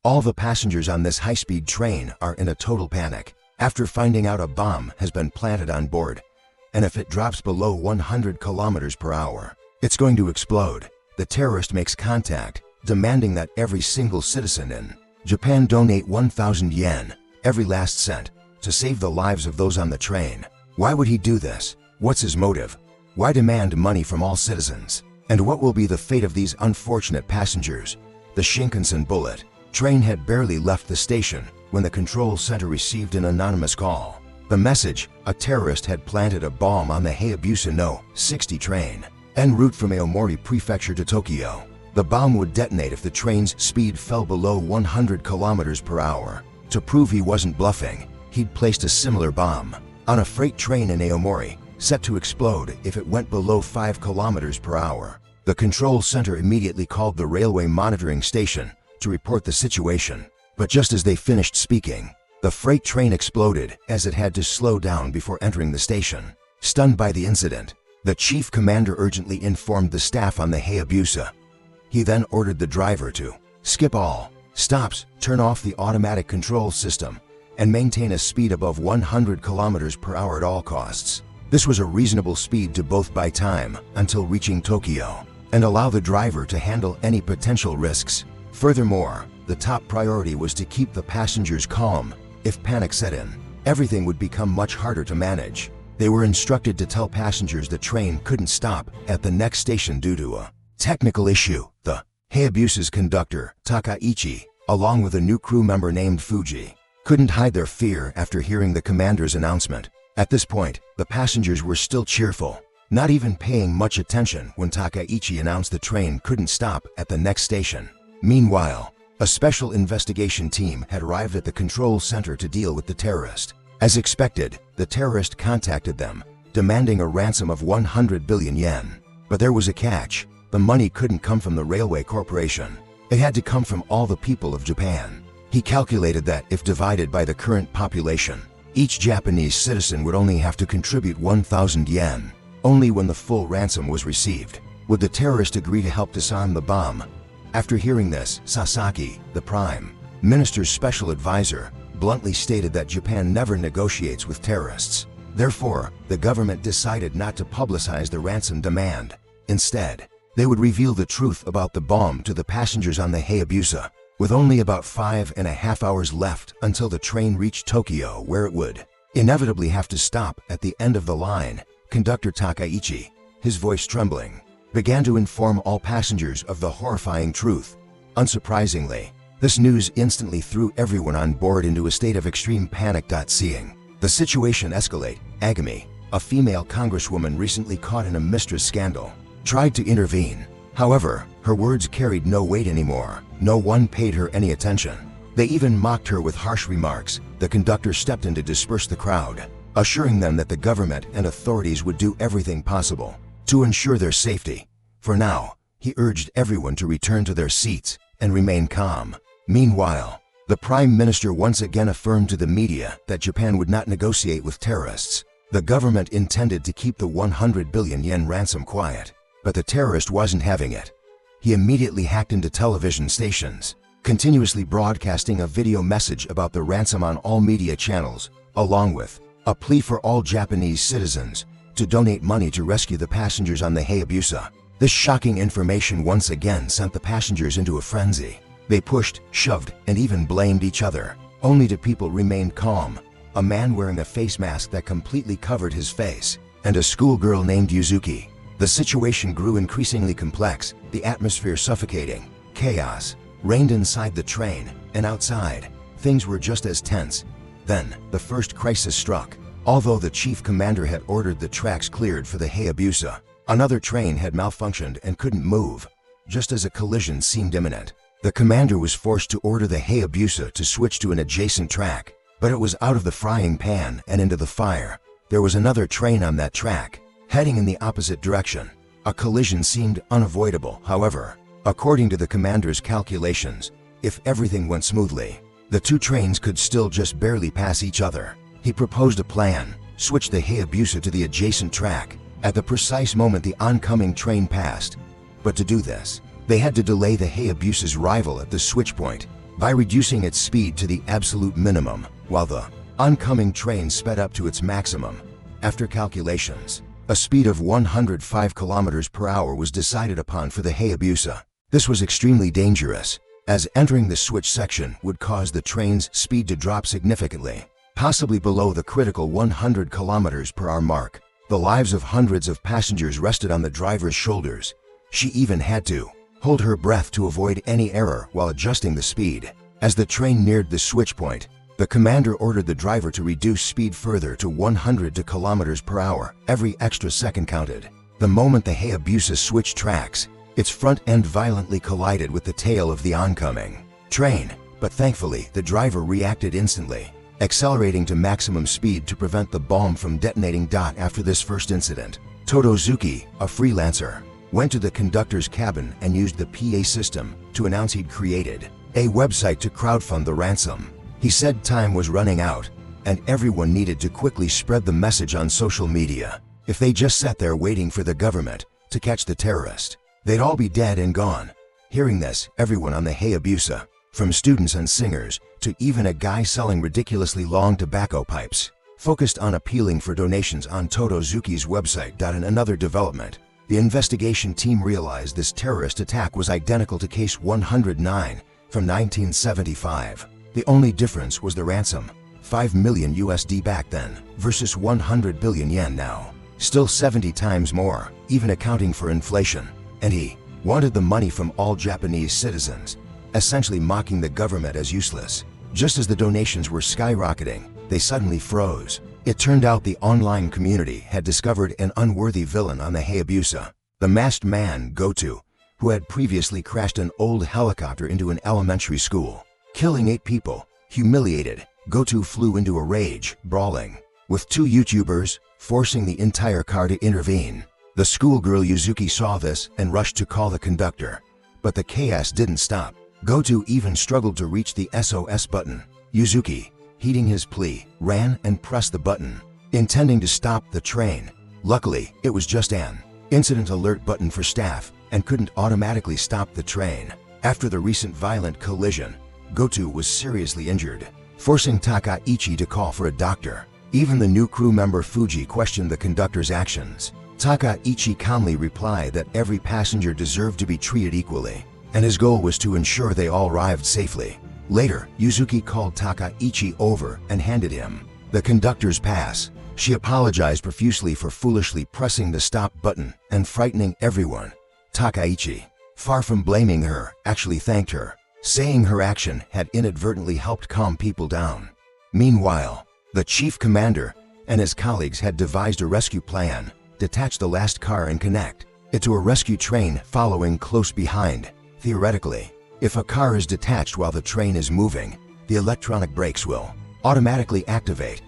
All the passengers on this high-speed train are in a total panic after finding out a bomb has been planted on board, and if it drops below 100 kilometers per hour, it's going to explode. The terrorist makes contact, demanding that every single citizen in Japan donate 1,000 yen, every last cent, to save the lives of those on the train. Why would he do this? What's his motive? Why demand money from all citizens? And what will be the fate of these unfortunate passengers? The Shinkansen bullet train had barely left the station when the control center received an anonymous call. The message: a terrorist had planted a bomb on the Hayabusa No. 60 train en route from Aomori Prefecture to Tokyo. The bomb would detonate if the train's speed fell below 100 kilometers per hour. To prove he wasn't bluffing, he'd placed a similar bomb on a freight train in Aomori, set to explode if it went below 5 kilometers per hour. The control center immediately called the railway monitoring station to report the situation. But just as they finished speaking, the freight train exploded as it had to slow down before entering the station. Stunned by the incident, the chief commander urgently informed the staff on the Hayabusa. He then ordered the driver to skip all stops, turn off the automatic control system, and maintain a speed above 100 kilometers per hour at all costs. This was a reasonable speed to both buy time until reaching Tokyo and allow the driver to handle any potential risks. Furthermore, the top priority was to keep the passengers calm. If panic set in, everything would become much harder to manage. They were instructed to tell passengers the train couldn't stop at the next station due to a technical issue. The Hayabusa's conductor, Takaichi, along with a new crew member named Fuji, couldn't hide their fear after hearing the commander's announcement. At this point, the passengers were still cheerful, not even paying much attention when Takaichi announced the train couldn't stop at the next station. Meanwhile, a special investigation team had arrived at the control center to deal with the terrorist. As expected, the terrorist contacted them, demanding a ransom of 100 billion yen. But there was a catch. The money couldn't come from the railway corporation. It had to come from all the people of Japan. He calculated that if divided by the current population, each Japanese citizen would only have to contribute 1,000 yen. Only when the full ransom was received would the terrorist agree to help disarm the bomb. After hearing this, Sasaki, the Prime Minister's special advisor, bluntly stated that Japan never negotiates with terrorists. Therefore, the government decided not to publicize the ransom demand. Instead, they would reveal the truth about the bomb to the passengers on the Hayabusa. With only about 5.5 hours left until the train reached Tokyo, where it would inevitably have to stop at the end of the line, conductor Takaichi, his voice trembling, began to inform all passengers of the horrifying truth. Unsurprisingly, this news instantly threw everyone on board into a state of extreme panic. Seeing the situation escalate, Agami, a female congresswoman recently caught in a mistress scandal, tried to intervene. However, her words carried no weight anymore. No one paid her any attention. They even mocked her with harsh remarks. The conductor stepped in to disperse the crowd, assuring them that the government and authorities would do everything possible to ensure their safety. For now, he urged everyone to return to their seats and remain calm. Meanwhile, the Prime Minister once again affirmed to the media that Japan would not negotiate with terrorists. The government intended to keep the 100 billion yen ransom quiet, but the terrorist wasn't having it. He immediately hacked into television stations, continuously broadcasting a video message about the ransom on all media channels, along with a plea for all Japanese citizens to donate money to rescue the passengers on the Hayabusa. This shocking information once again sent the passengers into a frenzy. They pushed, shoved, and even blamed each other. Only two people remained calm: a man wearing a face mask that completely covered his face, and a schoolgirl named Yuzuki. The situation grew increasingly complex, the atmosphere suffocating. Chaos reigned inside the train, and outside, things were just as tense. Then, the first crisis struck. Although the chief commander had ordered the tracks cleared for the Hayabusa, another train had malfunctioned and couldn't move. Just as a collision seemed imminent, the commander was forced to order the Hayabusa to switch to an adjacent track. But it was out of the frying pan and into the fire. There was another train on that track, heading in the opposite direction. A collision seemed unavoidable. However, according to the commander's calculations, if everything went smoothly, the two trains could still just barely pass each other. He proposed a plan: switch the Hayabusa to the adjacent track at the precise moment the oncoming train passed. But to do this, they had to delay the Hayabusa's arrival at the switch point. by reducing its speed to the absolute minimum, while the oncoming train sped up to its maximum. After calculations, a speed of 105 kilometers per hour was decided upon for the Hayabusa. This was extremely dangerous, as entering the switch section would cause the train's speed to drop significantly, possibly below the critical 100 kilometers per hour mark. The lives of hundreds of passengers rested on the driver's shoulders. She even had to hold her breath to avoid any error while adjusting the speed. As the train neared the switch point, the commander ordered the driver to reduce speed further to 100 kilometers per hour. Every extra second counted. The moment the Hayabusa switched tracks, its front end violently collided with the tail of the oncoming train, but thankfully the driver reacted instantly, accelerating to maximum speed to prevent the bomb from detonating. After this first incident, Todozuki, a freelancer, went to the conductor's cabin and used the PA system to announce he'd created a website to crowdfund the ransom. He said time was running out, and everyone needed to quickly spread the message on social media. If they just sat there waiting for the government to catch the terrorist, they'd all be dead and gone. Hearing this, everyone on the Hayabusa, from students and singers to even a guy selling ridiculously long tobacco pipes, focused on appealing for donations on Todozuki's website. In another development, the investigation team realized this terrorist attack was identical to Case 109 from 1975. The only difference was the ransom, $5 million USD back then versus 100 billion yen now. Still 70 times more, even accounting for inflation. And he wanted the money from all Japanese citizens, essentially mocking the government as useless. Just as the donations were skyrocketing, they suddenly froze. It turned out the online community had discovered an unworthy villain on the Hayabusa, the masked man Goto, who had previously crashed an old helicopter into an elementary school, killing 8 people. Humiliated, Goto flew into a rage, brawling with 2 YouTubers, forcing the entire car to intervene. The schoolgirl Yuzuki saw this and rushed to call the conductor, but the chaos didn't stop. Goto even struggled to reach the SOS button. Yuzuki, heeding his plea, ran and pressed the button, intending to stop the train. Luckily, it was just an incident alert button for staff and couldn't automatically stop the train. After the recent violent collision, Goto was seriously injured, forcing Takaichi to call for a doctor. Even the new crew member Fuji questioned the conductor's actions. Takaichi calmly replied that every passenger deserved to be treated equally, and his goal was to ensure they all arrived safely. Later, Yuzuki called Takaichi over and handed him the conductor's pass. She apologized profusely for foolishly pressing the stop button and frightening everyone. Takaichi, far from blaming her, actually thanked her, saying her action had inadvertently helped calm people down. Meanwhile, the chief commander and his colleagues had devised a rescue plan: detach the last car and connect it to a rescue train following close behind. Theoretically, if a car is detached while the train is moving, the electronic brakes will automatically activate.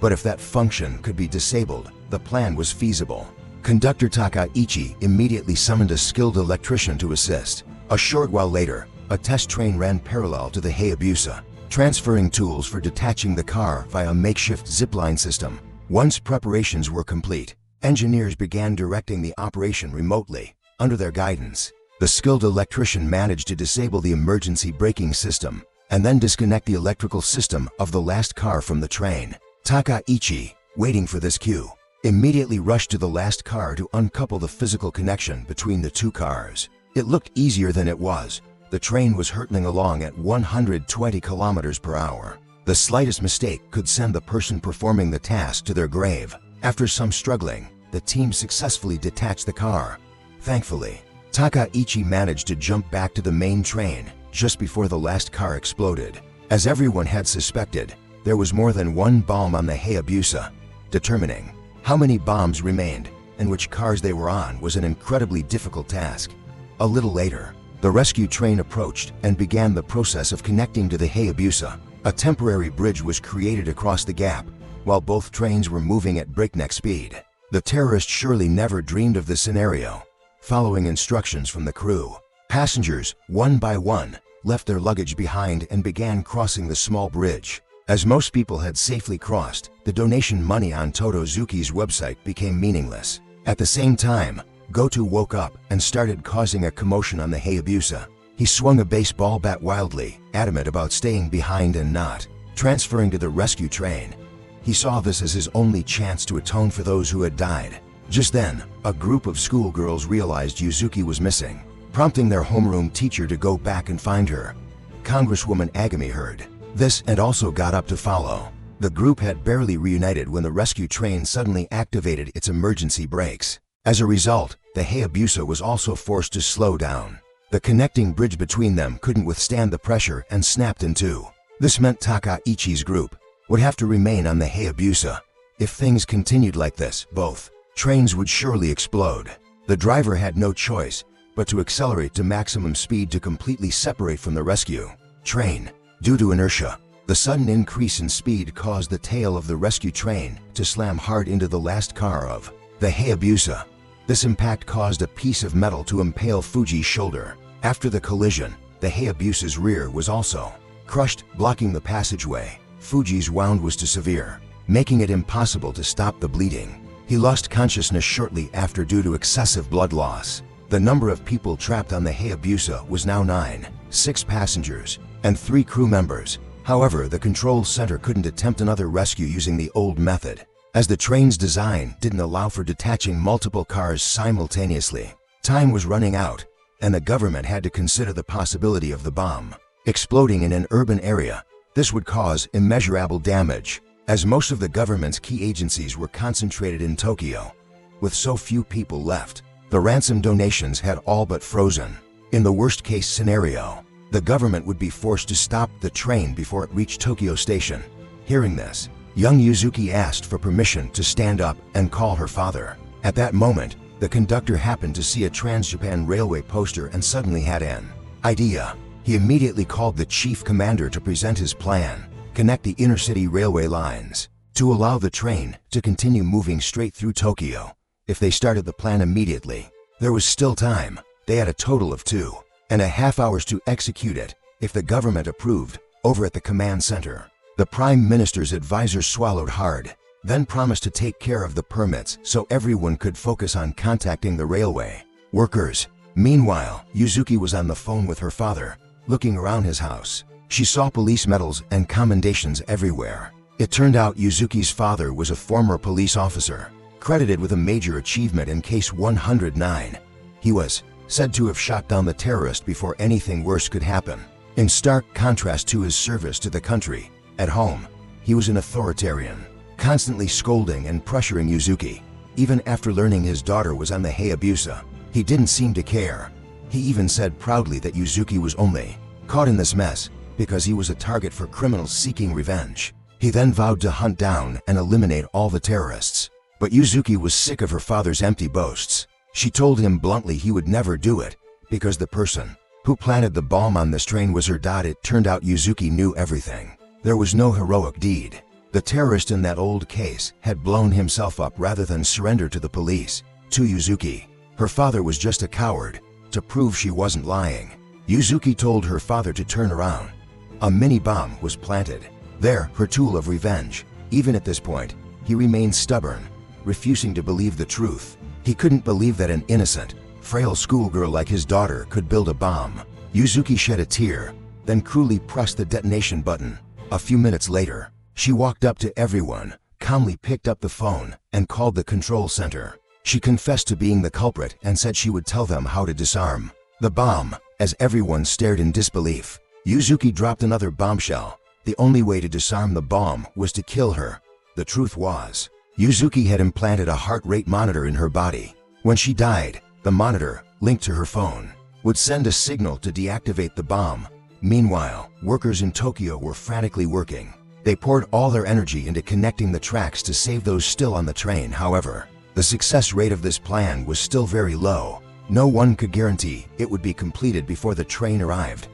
But if that function could be disabled, the plan was feasible. Conductor Takaichi immediately summoned a skilled electrician to assist. A short while later, a test train ran parallel to the Hayabusa, transferring tools for detaching the car via a makeshift zipline system. Once preparations were complete, engineers began directing the operation remotely. Under their guidance, the skilled electrician managed to disable the emergency braking system and then disconnect the electrical system of the last car from the train. Takaichi, waiting for this cue, immediately rushed to the last car to uncouple the physical connection between the 2 cars. It looked easier than it was. The train was hurtling along at 120 kilometers per hour. The slightest mistake could send the person performing the task to their grave. After some struggling, the team successfully detached the car. Thankfully, Takaichi managed to jump back to the main train just before the last car exploded. As everyone had suspected, there was more than one bomb on the Hayabusa. Determining how many bombs remained and which cars they were on was an incredibly difficult task. A little later, the rescue train approached and began the process of connecting to the Hayabusa. A temporary bridge was created across the gap, while both trains were moving at breakneck speed. The terrorists surely never dreamed of this scenario. Following instructions from the crew, passengers, one by one, left their luggage behind and began crossing the small bridge. As most people had safely crossed, the donation money on Todozuki's website became meaningless. At the same time, Goto woke up and started causing a commotion on the Hayabusa. He swung a baseball bat wildly, adamant about staying behind and not transferring to the rescue train. He saw this as his only chance to atone for those who had died. Just then, a group of schoolgirls realized Yuzuki was missing, prompting their homeroom teacher to go back and find her. Congresswoman Agami heard this and also got up to follow. The group had barely reunited when the rescue train suddenly activated its emergency brakes. As a result, the Hayabusa was also forced to slow down. The connecting bridge between them couldn't withstand the pressure and snapped in two. This meant Takaichi's group would have to remain on the Hayabusa. If things continued like this, both trains would surely explode. The driver had no choice but to accelerate to maximum speed to completely separate from the rescue train. Due to inertia, the sudden increase in speed caused the tail of the rescue train to slam hard into the last car of the Hayabusa. This impact caused a piece of metal to impale Fuji's shoulder. After the collision, the Hayabusa's rear was also crushed, blocking the passageway. Fuji's wound was too severe, making it impossible to stop the bleeding. He lost consciousness shortly after due to excessive blood loss. The number of people trapped on the Hayabusa was now 9, 6 passengers, and 3 crew members. However, the control center couldn't attempt another rescue using the old method, as the train's design didn't allow for detaching multiple cars simultaneously. Time was running out, and the government had to consider the possibility of the bomb exploding in an urban area. This would cause immeasurable damage, as most of the government's key agencies were concentrated in Tokyo. With so few people left, the ransom donations had all but frozen. In the worst-case scenario, the government would be forced to stop the train before it reached Tokyo Station. Hearing this, young Yuzuki asked for permission to stand up and call her father. At that moment, the conductor happened to see a Trans-Japan Railway poster and suddenly had an idea. He immediately called the chief commander to present his plan: connect the inner-city railway lines to allow the train to continue moving straight through Tokyo. If they started the plan immediately, there was still time. They had a total of 2.5 hours to execute it if the government approved. Over at the command center, the Prime Minister's advisor swallowed hard, then promised to take care of the permits so everyone could focus on contacting the railway workers. Meanwhile, Yuzuki was on the phone with her father, looking around his house. She saw police medals and commendations everywhere. It turned out Yuzuki's father was a former police officer, credited with a major achievement in Case 109. He was said to have shot down the terrorist before anything worse could happen. In stark contrast to his service to the country, at home, he was an authoritarian, constantly scolding and pressuring Yuzuki. Even after learning his daughter was on the Hayabusa, he didn't seem to care. He even said proudly that Yuzuki was only caught in this mess because he was a target for criminals seeking revenge. He then vowed to hunt down and eliminate all the terrorists. But Yuzuki was sick of her father's empty boasts. She told him bluntly he would never do it because the person who planted the bomb on this train was her dad. It turned out Yuzuki knew everything. There was no heroic deed. The terrorist in that old case had blown himself up rather than surrender to the police. To Yuzuki, her father was just a coward. To prove she wasn't lying, Yuzuki told her father to turn around. A mini bomb was planted there, her tool of revenge. Even at this point, he remained stubborn, refusing to believe the truth. He couldn't believe that an innocent, frail schoolgirl like his daughter could build a bomb. Yuzuki shed a tear, then coolly pressed the detonation button. A few minutes later, she walked up to everyone, calmly picked up the phone, and called the control center. She confessed to being the culprit and said she would tell them how to disarm the bomb. As everyone stared in disbelief, Yuzuki dropped another bombshell. The only way to disarm the bomb was to kill her. The truth was, Yuzuki had implanted a heart rate monitor in her body. When she died, the monitor, linked to her phone, would send a signal to deactivate the bomb. Meanwhile, workers in Tokyo were frantically working. They poured all their energy into connecting the tracks to save those still on the train. However, the success rate of this plan was still very low. No one could guarantee it would be completed before the train arrived.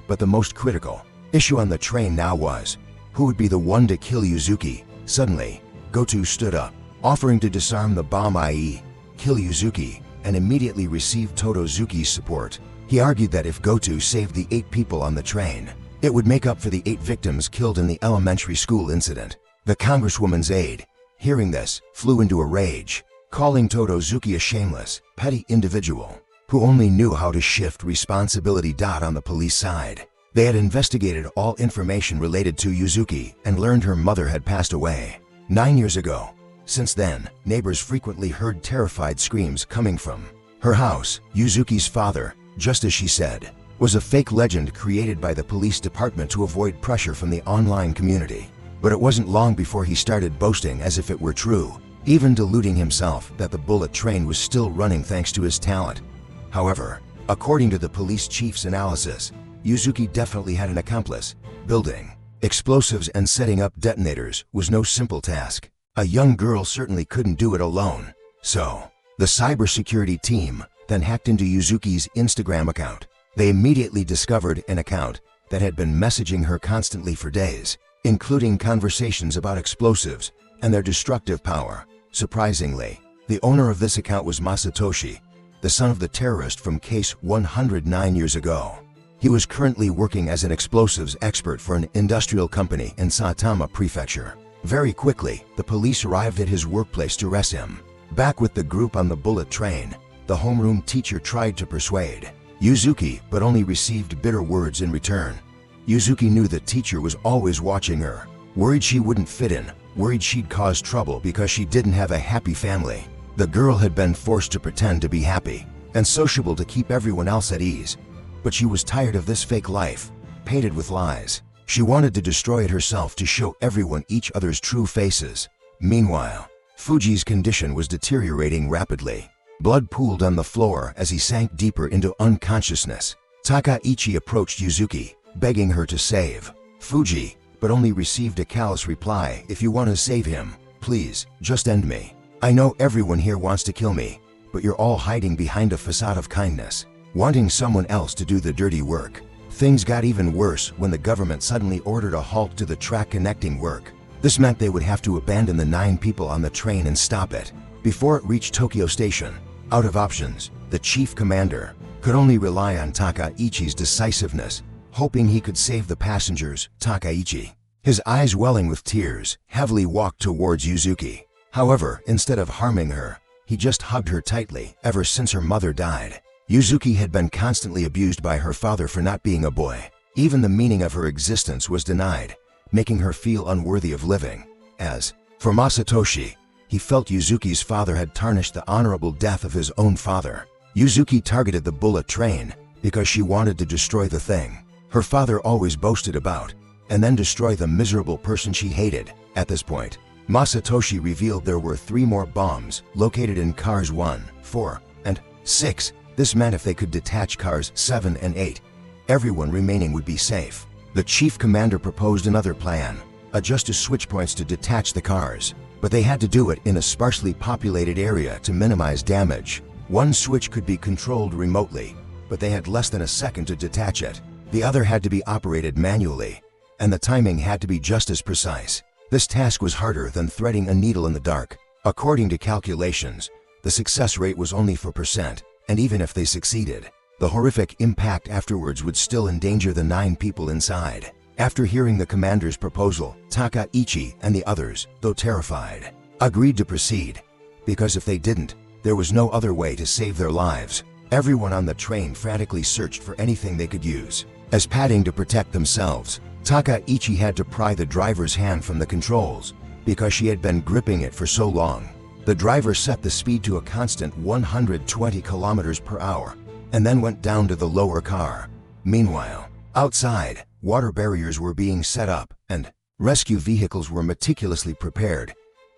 But the most critical issue on the train now was, who would be the one to kill Yuzuki? Suddenly, Goto stood up, offering to disarm the bomb, i.e., kill Yuzuki, and immediately received Totozuki's support. He argued that if Goto saved the 8 people on the train, it would make up for the 8 victims killed in the elementary school incident. The congresswoman's aide, hearing this, flew into a rage, calling Totozuki a shameless, petty individual. who only knew how to shift responsibility. On the police side, they had investigated all information related to Yuzuki and learned her mother had passed away 9 years ago. Since then, neighbors frequently heard terrified screams coming from her house. Yuzuki's father, just as she said, was a fake legend created by the police department to avoid pressure from the online community. But it wasn't long before he started boasting as if it were true, even deluding himself that the bullet train was still running thanks to his talent. However, according to the police chief's analysis, Yuzuki definitely had an accomplice. Building explosives and setting up detonators was no simple task. A young girl certainly couldn't do it alone. So, the cybersecurity team then hacked into Yuzuki's Instagram account. They immediately discovered an account that had been messaging her constantly for days, including conversations about explosives and their destructive power. Surprisingly, the owner of this account was Masatoshi, the son of the terrorist from Case 109 years ago. He was currently working as an explosives expert for an industrial company in Saitama Prefecture. Very quickly, the police arrived at his workplace to arrest him. Back with the group on the bullet train, the homeroom teacher tried to persuade Yuzuki but only received bitter words in return. Yuzuki knew the teacher was always watching her, worried she wouldn't fit in, worried she'd cause trouble because she didn't have a happy family. The girl had been forced to pretend to be happy and sociable to keep everyone else at ease. But she was tired of this fake life, painted with lies. She wanted to destroy it herself to show everyone each other's true faces. Meanwhile, Fuji's condition was deteriorating rapidly. Blood pooled on the floor as he sank deeper into unconsciousness. Takaichi approached Yuzuki, begging her to save Fuji, but only received a callous reply. "If you want to save him, please, just end me. I know everyone here wants to kill me, but you're all hiding behind a facade of kindness, wanting someone else to do the dirty work." Things got even worse when the government suddenly ordered a halt to the track connecting work. This meant they would have to abandon the 9 people on the train and stop it before it reached Tokyo Station. Out of options, the chief commander could only rely on Takaichi's decisiveness, hoping he could save the passengers. Takaichi, his eyes welling with tears, heavily walked towards Yuzuki. However, instead of harming her, he just hugged her tightly. Ever since her mother died, Yuzuki had been constantly abused by her father for not being a boy. Even the meaning of her existence was denied, making her feel unworthy of living. As for Masatoshi, he felt Yuzuki's father had tarnished the honorable death of his own father. Yuzuki targeted the bullet train because she wanted to destroy the thing her father always boasted about, and then destroy the miserable person she hated. At this point, Masatoshi revealed there were 3 more bombs located in cars 1, 4, and 6. This meant if they could detach cars 7 and 8, everyone remaining would be safe. The chief commander proposed another plan, adjust switch points to detach the cars, but they had to do it in a sparsely populated area to minimize damage. One switch could be controlled remotely, but they had less than a second to detach it. The other had to be operated manually, and the timing had to be just as precise. This task was harder than threading a needle in the dark. According to calculations, the success rate was only 4%. And even if they succeeded, the horrific impact afterwards would still endanger the 9 people inside. After hearing the commander's proposal, Takaichi and the others, though terrified, agreed to proceed, because if they didn't, there was no other way to save their lives. Everyone on the train frantically searched for anything they could use as padding to protect themselves. Takaichi had to pry the driver's hand from the controls because she had been gripping it for so long. The driver set the speed to a constant 120 kilometers per hour and then went down to the lower car. Meanwhile, outside, water barriers were being set up and rescue vehicles were meticulously prepared.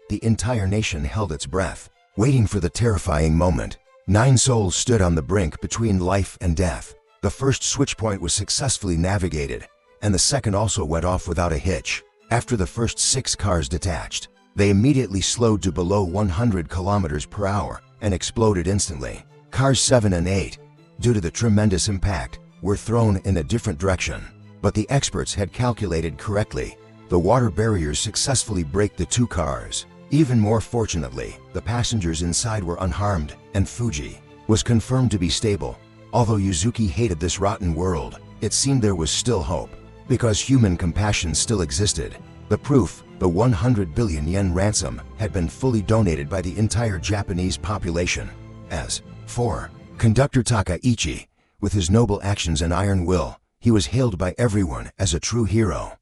The entire nation held its breath, waiting for the terrifying moment. 9 souls stood on the brink between life and death. The first switch point was successfully navigated, and the second also went off without a hitch. After the first 6 cars detached, they immediately slowed to below 100 kilometers per hour and exploded instantly. Cars 7 and 8, due to the tremendous impact, were thrown in a different direction. But the experts had calculated correctly. The water barriers successfully braked the 2 cars. Even more fortunately, the passengers inside were unharmed, and Fuji was confirmed to be stable. Although Yuzuki hated this rotten world, it seemed there was still hope, because human compassion still existed. The proof, the 100 billion yen ransom, had been fully donated by the entire Japanese population. As for Conductor Takaichi, with his noble actions and iron will, he was hailed by everyone as a true hero.